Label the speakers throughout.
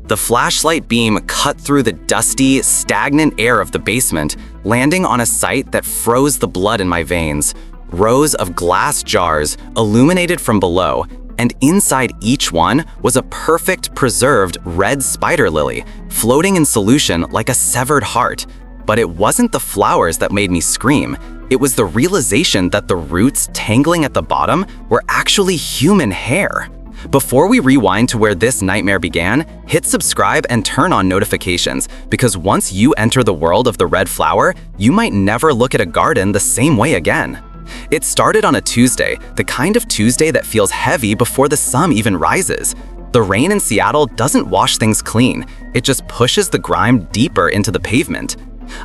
Speaker 1: The flashlight beam cut through the dusty, stagnant air of the basement, landing on a sight that froze the blood in my veins. Rows of glass jars illuminated from below, and inside each one was a perfect preserved red spider lily, floating in solution like a severed heart. But it wasn't the flowers that made me scream. It was the realization that the roots tangling at the bottom were actually human hair. Before we rewind to where this nightmare began, hit subscribe and turn on notifications, because once you enter the world of the red flower, you might never look at a garden the same way again. It started on a Tuesday, the kind of Tuesday that feels heavy before the sun even rises. The rain in Seattle doesn't wash things clean, it just pushes the grime deeper into the pavement.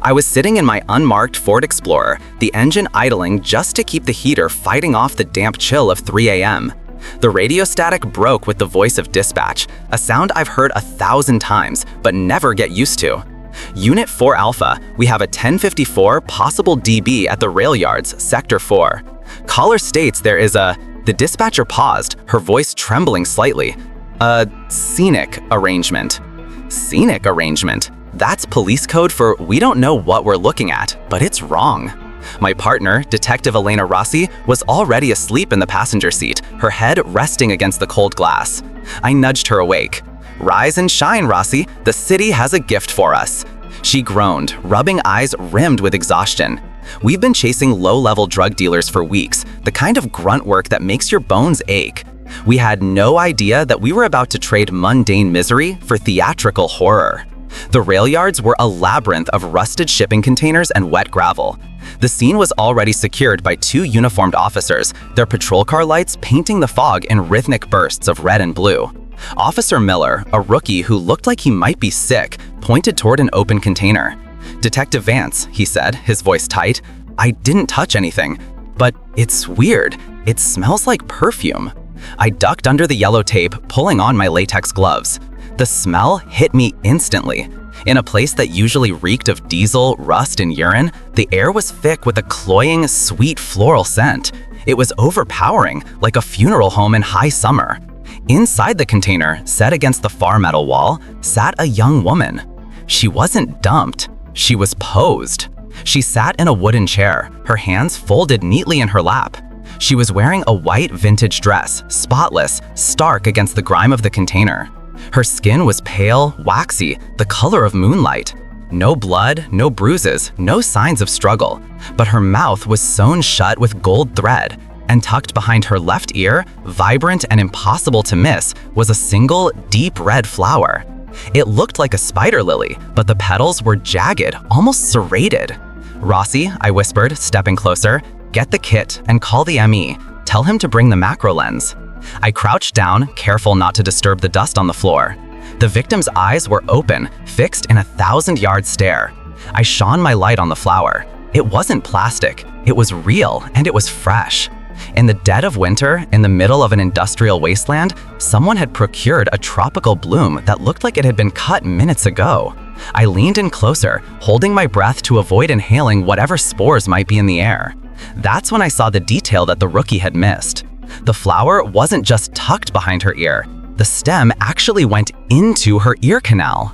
Speaker 1: I was sitting in my unmarked Ford Explorer, the engine idling just to keep the heater fighting off the damp chill of 3 a.m. The radio static broke with the voice of dispatch, a sound I've heard 1,000 times but never get used to. Unit 4 Alpha, we have a 1054 possible DB at the rail yards, Sector 4. Caller states there is a... The dispatcher paused, her voice trembling slightly. A scenic arrangement. Scenic arrangement? That's police code for we don't know what we're looking at, but it's wrong. My partner, Detective Elena Rossi, was already asleep in the passenger seat, her head resting against the cold glass. I nudged her awake. Rise and shine, Rossi, the city has a gift for us. She groaned, rubbing eyes rimmed with exhaustion. We've been chasing low-level drug dealers for weeks, the kind of grunt work that makes your bones ache. We had no idea that we were about to trade mundane misery for theatrical horror. The rail yards were a labyrinth of rusted shipping containers and wet gravel. The scene was already secured by 2 uniformed officers, their patrol car lights painting the fog in rhythmic bursts of red and blue. Officer Miller, a rookie who looked like he might be sick, pointed toward an open container. "Detective Vance," he said, his voice tight, "I didn't touch anything, but it's weird. It smells like perfume." I ducked under the yellow tape, pulling on my latex gloves. The smell hit me instantly. In a place that usually reeked of diesel, rust, and urine, the air was thick with a cloying, sweet floral scent. It was overpowering, like a funeral home in high summer. Inside the container, set against the far metal wall, sat a young woman. She wasn't dumped, she was posed. She sat in a wooden chair, her hands folded neatly in her lap. She was wearing a white vintage dress, spotless, stark against the grime of the container. Her skin was pale, waxy, the color of moonlight. No blood, no bruises, no signs of struggle. But her mouth was sewn shut with gold thread, and tucked behind her left ear, vibrant and impossible to miss, was a single, deep red flower. It looked like a spider lily, but the petals were jagged, almost serrated. "Rossi," I whispered, stepping closer, "get the kit and call the ME. Tell him to bring the macro lens." I crouched down, careful not to disturb the dust on the floor. The victim's eyes were open, fixed in a 1,000-yard stare. I shone my light on the flower. It wasn't plastic, it was real, and it was fresh. In the dead of winter, in the middle of an industrial wasteland, someone had procured a tropical bloom that looked like it had been cut minutes ago. I leaned in closer, holding my breath to avoid inhaling whatever spores might be in the air. That's when I saw the detail that the rookie had missed. The flower wasn't just tucked behind her ear. The stem actually went into her ear canal.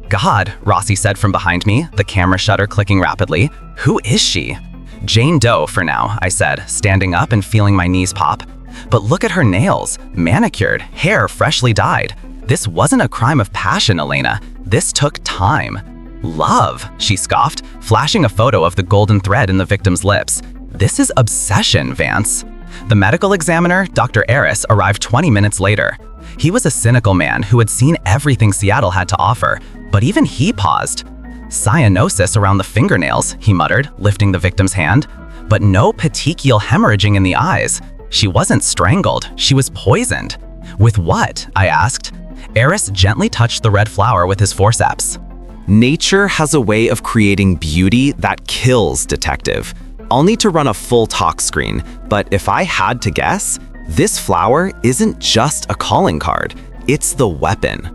Speaker 1: "God," Rossi said from behind me, the camera shutter clicking rapidly. "Who is she?" "Jane Doe for now," I said, standing up and feeling my knees pop. "But look at her nails, manicured, hair freshly dyed. This wasn't a crime of passion, Elena. This took time." "Love," she scoffed, flashing a photo of the golden thread in the victim's lips. "This is obsession, Vance." The medical examiner, Dr. Aris, arrived 20 minutes later. He was a cynical man who had seen everything Seattle had to offer, but even he paused. "Cyanosis around the fingernails," he muttered, lifting the victim's hand. "But no petechial hemorrhaging in the eyes. She wasn't strangled, she was poisoned." "With what?" I asked. Aris gently touched the red flower with his forceps.
Speaker 2: "Nature has a way of creating beauty that kills, Detective. I'll need to run a full talk screen, but if I had to guess, this flower isn't just a calling card, it's the weapon."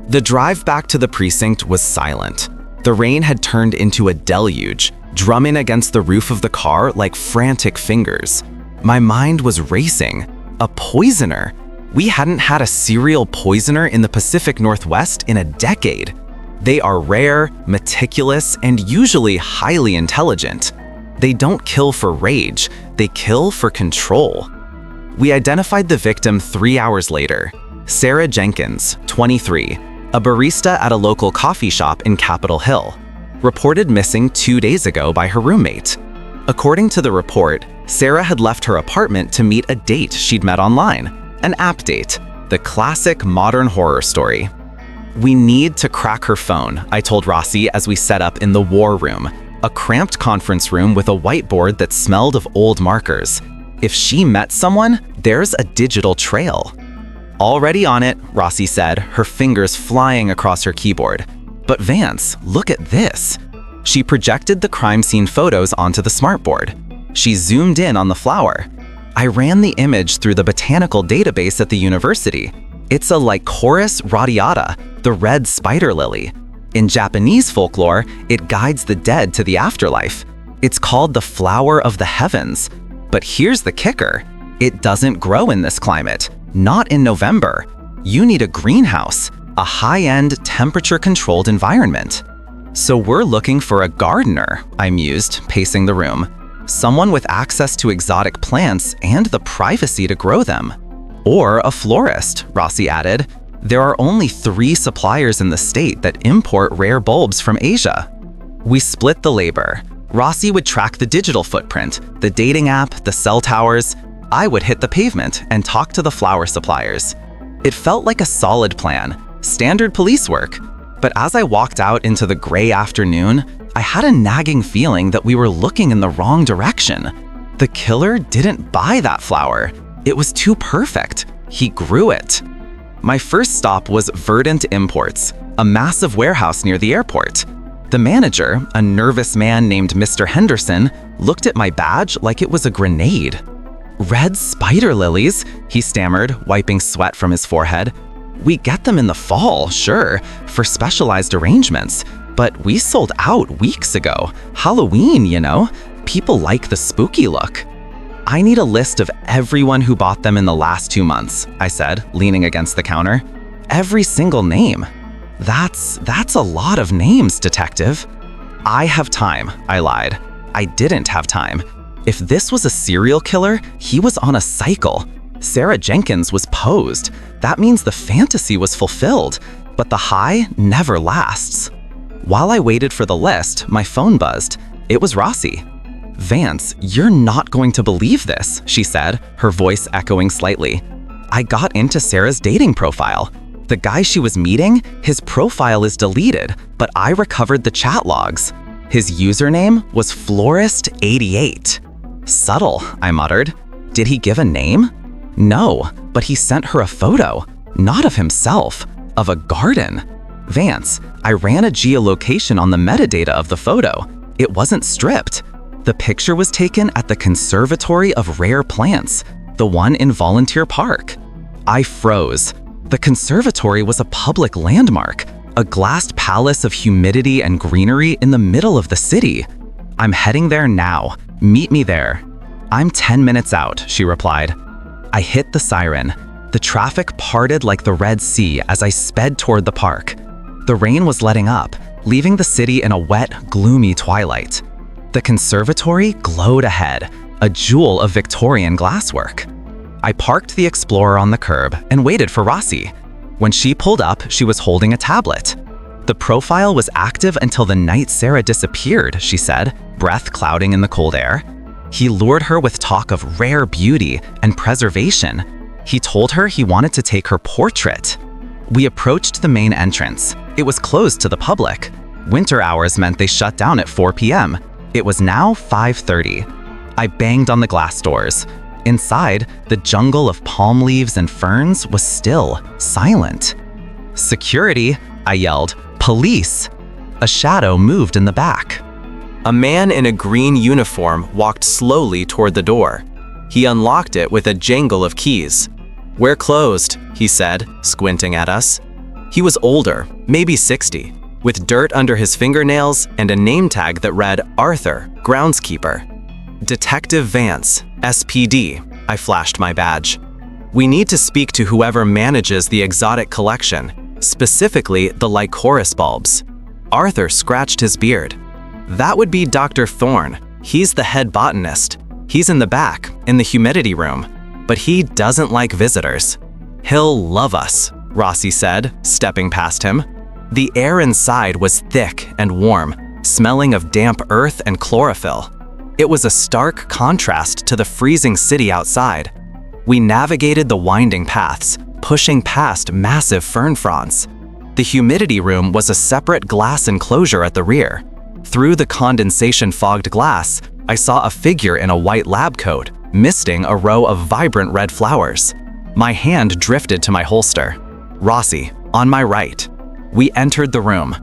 Speaker 2: The drive back to the precinct was silent. The rain had turned into a deluge, drumming against the roof of the car like frantic fingers. My mind was racing. A poisoner? We hadn't had a serial poisoner in the Pacific Northwest in a decade. They are rare, meticulous, and usually highly intelligent. They don't kill for rage, they kill for control. We identified the victim 3 hours later. Sarah Jenkins, 23, a barista at a local coffee shop in Capitol Hill, reported missing 2 days ago by her roommate. According to the report, Sarah had left her apartment to meet a date she'd met online, an app date, the classic modern horror story. We need to crack her phone, I told Rossi as we set up in the war room, a cramped conference room with a whiteboard that smelled of old markers. If she met someone, there's a digital trail. Already on it, Rossi said, her fingers flying across her keyboard. But Vance, look at this. She projected the crime scene photos onto the smartboard. She zoomed in on the flower. I ran the image through the botanical database at the university. It's a Lycoris radiata, the red spider lily. In Japanese folklore, it guides the dead to the afterlife. It's called the flower of the heavens. But here's the kicker. It doesn't grow in this climate, not in November. You need a greenhouse, a high-end, temperature-controlled environment. So we're looking for a gardener, I mused, pacing the room. Someone with access to exotic plants and the privacy to grow them. Or a florist, Rossi added. There are only 3 suppliers in the state that import rare bulbs from Asia. We split the labor. Rossi would track the digital footprint, the dating app, the cell towers. I would hit the pavement and talk to the flower suppliers. It felt like a solid plan, standard police work. But as I walked out into the gray afternoon, I had a nagging feeling that we were looking in the wrong direction. The killer didn't buy that flower. It was too perfect. He grew it. My first stop was Verdant Imports, a massive warehouse near the airport. The manager, a nervous man named Mr. Henderson, looked at my badge like it was a grenade. "Red spider lilies," he stammered, wiping sweat from his forehead. "We get them in the fall, sure, for specialized arrangements, but we sold out weeks ago. Halloween, you know. People like the spooky look." "I need a list of everyone who bought them in the last 2 months," I said, leaning against the counter. "Every single name." That's a lot of names, Detective." "I have time," I lied. I didn't have time. If this was a serial killer, he was on a cycle. Sarah Jenkins was posed. That means the fantasy was fulfilled, but the high never lasts. While I waited for the list, my phone buzzed. It was Rossi. "Vance, you're not going to believe this," she said, her voice echoing slightly. "I got into Sarah's dating profile. The guy she was meeting, his profile is deleted, but I recovered the chat logs. His username was Florist88. "Subtle," I muttered. "Did he give a name?" "No, but he sent her a photo, not of himself, of a garden." "Vance, I ran a geolocation on the metadata of the photo. It wasn't stripped. The picture was taken at the Conservatory of Rare Plants, the one in Volunteer Park." I froze. The conservatory was a public landmark, a glassed palace of humidity and greenery in the middle of the city. "I'm heading there now. Meet me there." "I'm 10 minutes out," she replied. I hit the siren. The traffic parted like the Red Sea as I sped toward the park. The rain was letting up, leaving the city in a wet, gloomy twilight. The conservatory glowed ahead, a jewel of Victorian glasswork. I parked the Explorer on the curb and waited for Rossi. When she pulled up, she was holding a tablet. "The profile was active until the night Sarah disappeared," she said, breath clouding in the cold air. "He lured her with talk of rare beauty and preservation. He told her he wanted to take her portrait." We approached the main entrance. It was closed to the public. Winter hours meant they shut down at 4 p.m. It was now 5:30. I banged on the glass doors. Inside, the jungle of palm leaves and ferns was still, silent. "Security," I yelled. "Police!" A shadow moved in the back.
Speaker 1: A man in a green uniform walked slowly toward the door. He unlocked it with a jangle of keys. "We're closed," he said, squinting at us. He was older, maybe 60, with dirt under his fingernails and a name tag that read Arthur, groundskeeper. "Detective Vance, SPD," I flashed my badge.
Speaker 2: We need to speak to whoever manages the exotic collection, specifically the lycoris bulbs. Arthur scratched his beard. That would be Dr. Thorne. He's the head botanist. He's in the back, in the humidity room. But he doesn't like visitors. He'll love us, Rossi said, stepping past him. The air inside was thick and warm, smelling of damp earth and chlorophyll. It was a stark contrast to the freezing city outside. We navigated the winding paths, pushing past massive fern fronds. The humidity room was a separate glass enclosure at the rear. Through the condensation-fogged glass, I saw a figure in a white lab coat, misting a row of vibrant red flowers. My hand drifted to my holster. Rossi, on my right. We entered the room.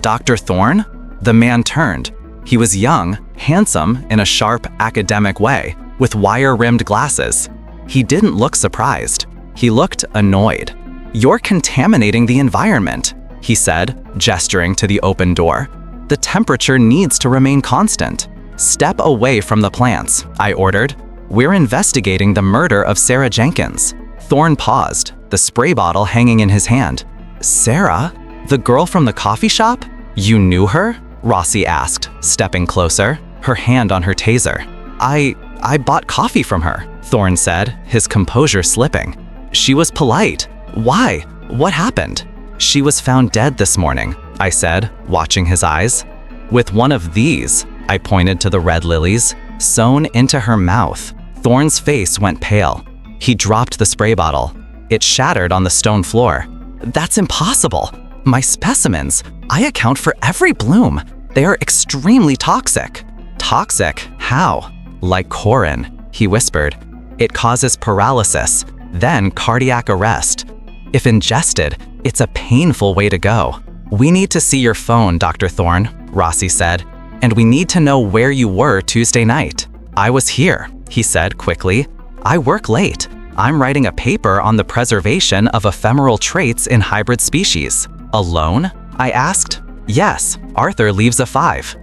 Speaker 2: Dr. Thorne? The man turned. He was young, handsome in a sharp, academic way, with wire-rimmed glasses. He didn't look surprised. He looked annoyed. "You're contaminating the environment," he said, gesturing to the open door. "The temperature needs to remain constant. Step away from the plants," I ordered. "We're investigating the murder of Sarah Jenkins." Thorne paused, the spray bottle hanging in his hand. "Sarah? The girl from the coffee shop? You knew her?" Rossi asked, stepping closer, her hand on her taser. I bought coffee from her," Thorne said, his composure slipping. "She was polite. Why? What happened?" "She was found dead this morning," I said, watching his eyes. "With one of these," I pointed to the red lilies, sewn into her mouth. Thorne's face went pale. He dropped the spray bottle. It shattered on the stone floor. "That's impossible. My specimens, I account for every bloom. They are extremely toxic." "Toxic? How?" "Like corin," he whispered. "It causes paralysis, then cardiac arrest. If ingested, it's a painful way to go." "We need to see your phone, Dr. Thorne," Rossi said, "and we need to know where you were Tuesday night." "I was here," he said quickly. "I work late. I'm writing a paper on the preservation of ephemeral traits in hybrid species." "Alone?" I asked. "Yes, Arthur leaves a 5.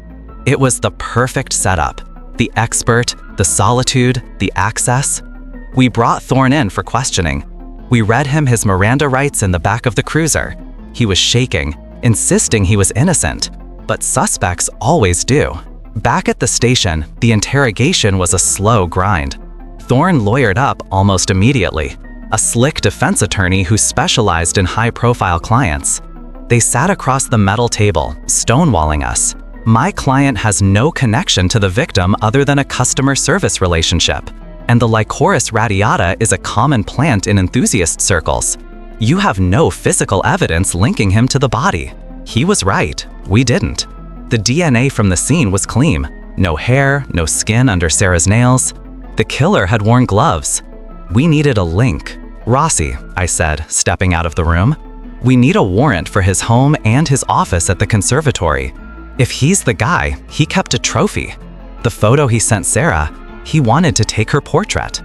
Speaker 2: It was the perfect setup. The expert, the solitude, the access. We brought Thorne in for questioning. We read him his Miranda rights in the back of the cruiser. He was shaking, insisting he was innocent, but suspects always do. Back at the station, the interrogation was a slow grind. Thorne lawyered up almost immediately, a slick defense attorney who specialized in high-profile clients. They sat across the metal table, stonewalling us. My client has no connection to the victim other than a customer service relationship, and the Lycoris radiata is a common plant in enthusiast circles. You have no physical evidence linking him to the body. He was right, we didn't. The DNA from the scene was clean. No hair, no skin under Sarah's nails. The killer had worn gloves. We needed a link. "Rossi," I said, stepping out of the room. "We need a warrant for his home and his office at the conservatory. If he's the guy, he kept a trophy. The photo he sent Sarah, he wanted to take her portrait.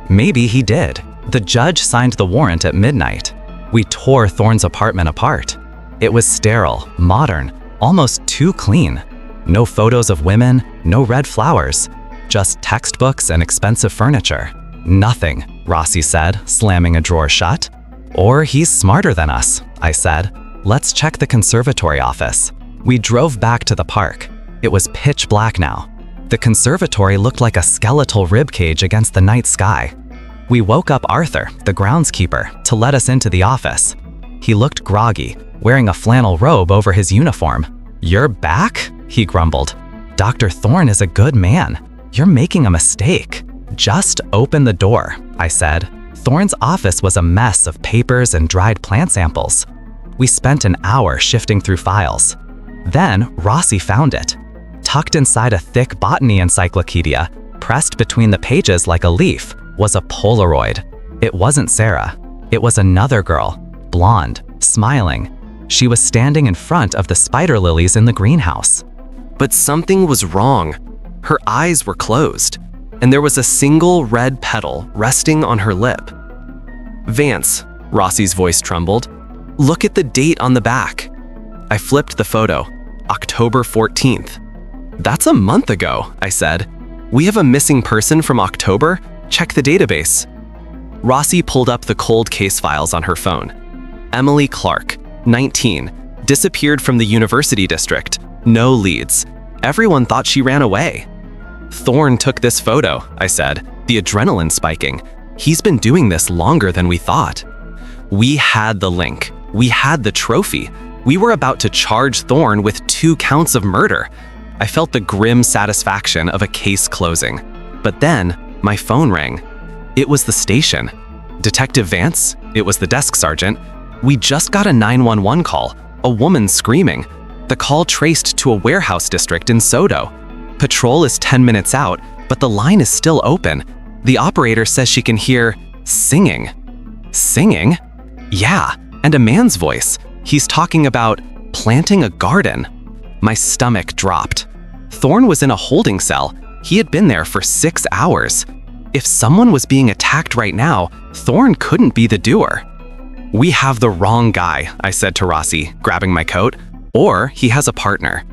Speaker 2: Maybe he did." The judge signed the warrant at midnight. We tore Thorne's apartment apart. It was sterile, modern, almost too clean. No photos of women, no red flowers, just textbooks and expensive furniture. "Nothing," Rossi said, slamming a drawer shut. "Or he's smarter than us," I said. "Let's check the conservatory office." We drove back to the park. It was pitch black now. The conservatory looked like a skeletal ribcage against the night sky. We woke up Arthur, the groundskeeper, to let us into the office. He looked groggy, wearing a flannel robe over his uniform. "You're back?" he grumbled. "Dr. Thorne is a good man. You're making a mistake." "Just open the door," I said. Thorne's office was a mess of papers and dried plant samples. We spent an hour shifting through files. Then Rossi found it. Tucked inside a thick botany encyclopedia, pressed between the pages like a leaf, was a Polaroid. It wasn't Sarah. It was another girl, blonde, smiling. She was standing in front of the spider lilies in the greenhouse. But something was wrong. Her eyes were closed, and there was a single red petal resting on her lip. "Vance," Rossi's voice trembled. "Look at the date on the back." I flipped the photo. October 14th. "That's a month ago," I said. "We have a missing person from October? Check the database." Rossi pulled up the cold case files on her phone. Emily Clark, 19, disappeared from the university district. No leads. Everyone thought she ran away. Thorne took this photo, I said, the adrenaline spiking. He's been doing this longer than we thought. We had the link. We had the trophy. We were about to charge Thorne with 2 counts of murder. I felt the grim satisfaction of a case closing. But then, my phone rang. It was the station. Detective Vance, it was the desk sergeant. We just got a 911 call, a woman screaming. The call traced to a warehouse district in Sodo. Patrol is 10 minutes out, but the line is still open. The operator says she can hear singing. Singing? Yeah, and a man's voice. He's talking about planting a garden. My stomach dropped. Thorne was in a holding cell. He had been there for 6 hours. If someone was being attacked right now, Thorne couldn't be the doer. We have the wrong guy, I said to Rossi, grabbing my coat, or he has a partner.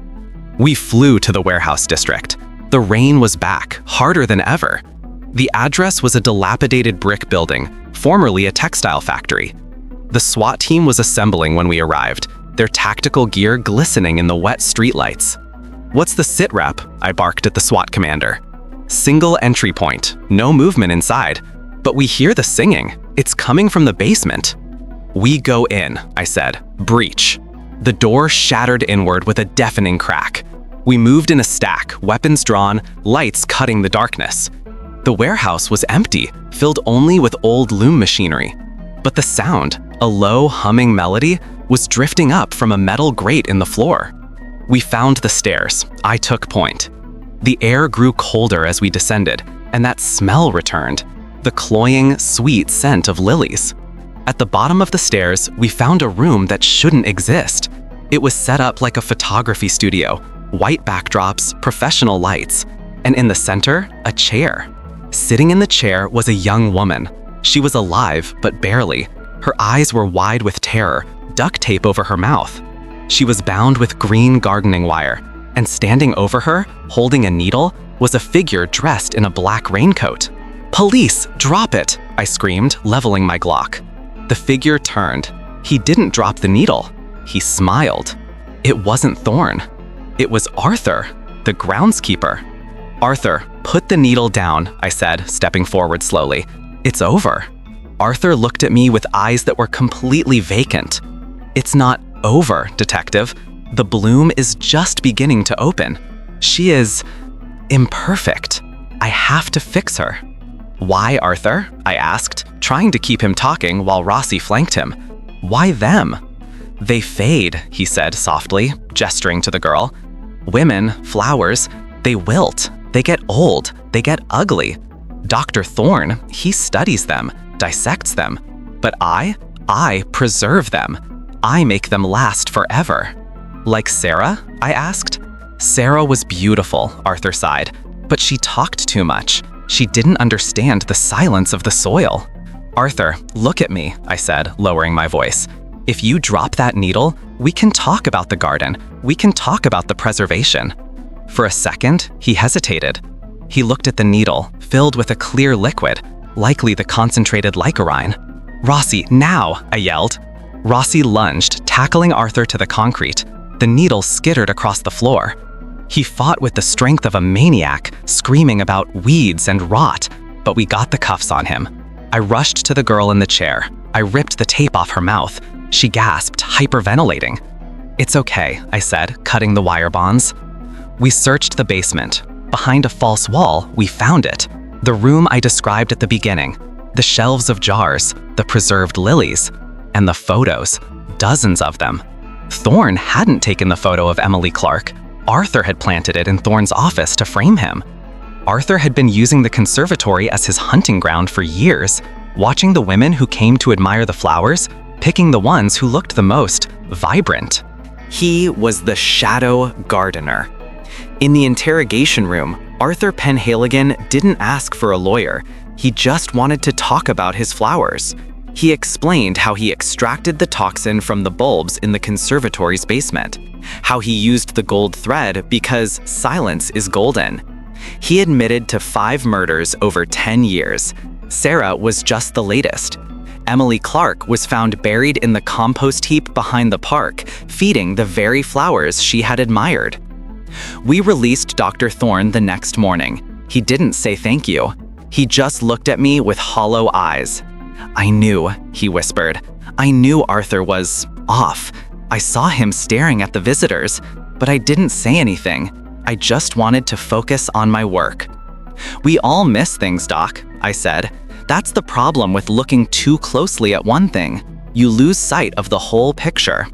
Speaker 2: We flew to the warehouse district. The rain was back, harder than ever. The address was a dilapidated brick building, formerly a textile factory. The SWAT team was assembling when we arrived, their tactical gear glistening in the wet streetlights. "What's the sit rep?" I barked at the SWAT commander. "Single entry point, no movement inside. But we hear the singing. It's coming from the basement." "We go in," I said. "Breach." The door shattered inward with a deafening crack. We moved in a stack, weapons drawn, lights cutting the darkness. The warehouse was empty, filled only with old loom machinery. But the sound, a low humming melody, was drifting up from a metal grate in the floor. We found the stairs. I took point. The air grew colder as we descended, and that smell returned, the cloying, sweet scent of lilies. At the bottom of the stairs, we found a room that shouldn't exist. It was set up like a photography studio, white backdrops, professional lights, and in the center, a chair. Sitting in the chair was a young woman. She was alive, but barely. Her eyes were wide with terror, duct tape over her mouth. She was bound with green gardening wire, and standing over her, holding a needle, was a figure dressed in a black raincoat. "Police, drop it!" I screamed, leveling my Glock. The figure turned. He didn't drop the needle. He smiled. It wasn't Thorne. It was Arthur, the groundskeeper. "Arthur, put the needle down," I said, stepping forward slowly. "It's over." Arthur looked at me with eyes that were completely vacant. "It's not over, Detective. The bloom is just beginning to open. She is imperfect. I have to fix her." "Why, Arthur?" I asked, trying to keep him talking while Rossi flanked him. "Why them?" "They fade," he said softly, gesturing to the girl. "Women, flowers, they wilt. They get old. They get ugly. Dr. Thorne, he studies them, dissects them. But I preserve them. I make them last forever." "Like Sarah?" I asked. "Sarah was beautiful," Arthur sighed, "but she talked too much. She didn't understand the silence of the soil." "Arthur, look at me," I said, lowering my voice. "If you drop that needle, we can talk about the garden. We can talk about the preservation." For a second, he hesitated. He looked at the needle, filled with a clear liquid, likely the concentrated licorine. "Rossi, now!" I yelled. Rossi lunged, tackling Arthur to the concrete. The needle skittered across the floor. He fought with the strength of a maniac, screaming about weeds and rot, but we got the cuffs on him. I rushed to the girl in the chair. I ripped the tape off her mouth. She gasped, hyperventilating. "It's okay," I said, cutting the wire bonds. We searched the basement. Behind a false wall, we found it. The room I described at the beginning. The shelves of jars, the preserved lilies, and the photos, dozens of them. Thorne hadn't taken the photo of Emily Clark. Arthur had planted it in Thorne's office to frame him. Arthur had been using the conservatory as his hunting ground for years, watching the women who came to admire the flowers, picking the ones who looked the most vibrant. He was the shadow gardener. In the interrogation room, Arthur Penhaligon didn't ask for a lawyer. He just wanted to talk about his flowers. He explained how he extracted the toxin from the bulbs in the conservatory's basement, how he used the gold thread because silence is golden. He admitted to 5 murders over 10 years.
Speaker 1: Sarah was just the latest. Emily Clark was found buried in the compost heap behind the park, feeding the very flowers she had admired. We released Dr. Thorne the next morning. He didn't say thank you. He just looked at me with hollow eyes. "I knew," he whispered. "I knew Arthur was off. I saw him staring at the visitors, but I didn't say anything. I just wanted to focus on my work." "We all miss things, Doc," I said. "That's the problem with looking too closely at one thing. You lose sight of the whole picture."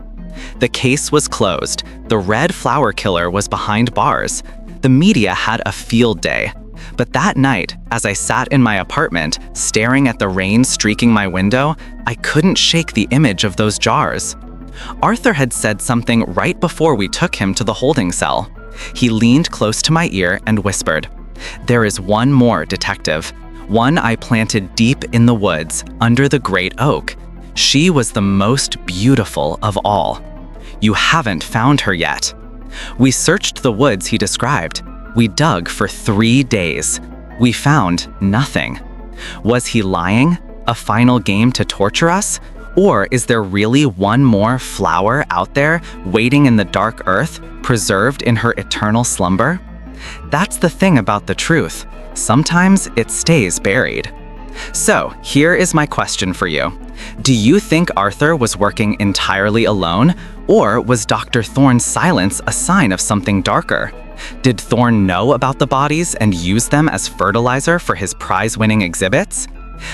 Speaker 1: The case was closed. The red flower killer was behind bars. The media had a field day. But that night, as I sat in my apartment, staring at the rain streaking my window, I couldn't shake the image of those jars. Arthur had said something right before we took him to the holding cell. He leaned close to my ear and whispered, "There is one more, Detective. One I planted deep in the woods, under the great oak. She was the most beautiful of all. You haven't found her yet." We searched the woods he described. We dug for 3 days. We found nothing. Was he lying? A final game to torture us? Or is there really one more flower out there, waiting in the dark earth, preserved in her eternal slumber? That's the thing about the truth. Sometimes it stays buried. So, here is my question for you. Do you think Arthur was working entirely alone, or was Dr. Thorne's silence a sign of something darker? Did Thorne know about the bodies and use them as fertilizer for his prize-winning exhibits?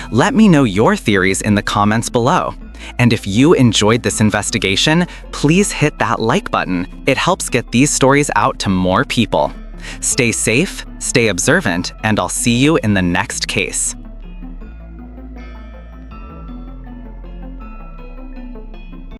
Speaker 1: Let me know your theories in the comments below. And if you enjoyed this investigation, please hit that like button. It helps get these stories out to more people. Stay safe, stay observant, and I'll see you in the next case.